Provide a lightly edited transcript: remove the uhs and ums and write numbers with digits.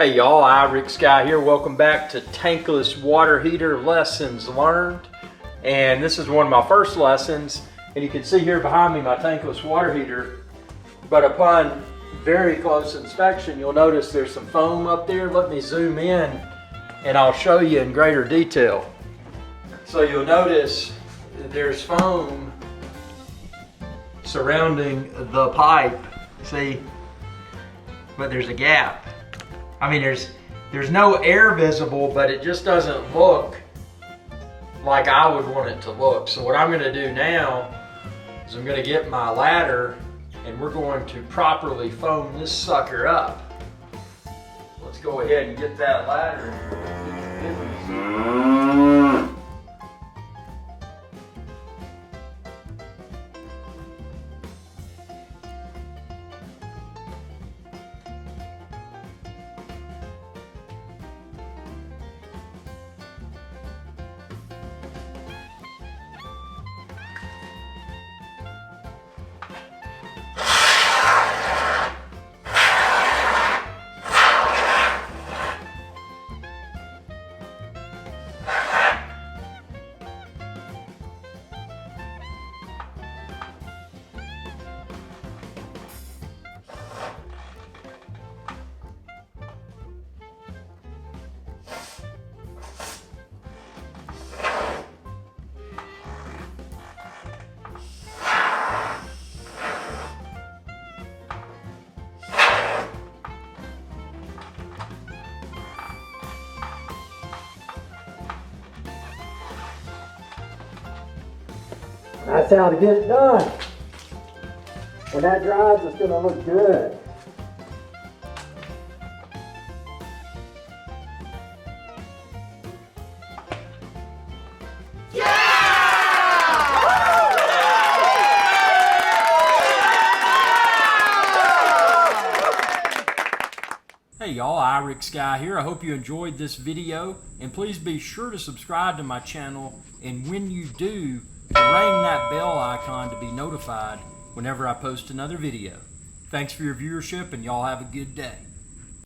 Hey y'all, Rick Sky here. Welcome back to Tankless Water Heater Lessons Learned. And this is one of my first lessons. And you can see here behind me my tankless water heater. But upon very close inspection, you'll notice there's some foam up there. Let me zoom in and I'll show you in greater detail. So you'll notice there's foam surrounding the pipe, see? But there's a gap. I mean, there's no air visible, but it just doesn't look like I would want it to look. So what I'm gonna do now is I'm gonna get my ladder and we're going to properly foam this sucker up. Let's go ahead and get that ladder. That's how to get it done. When that dries, it's going to look good. Hey y'all, Rick Sky here. I hope you enjoyed this video, and please be sure to subscribe to my channel, and when you do, ring that bell icon to be notified whenever I post another video. Thanks for your viewership, and y'all have a good day.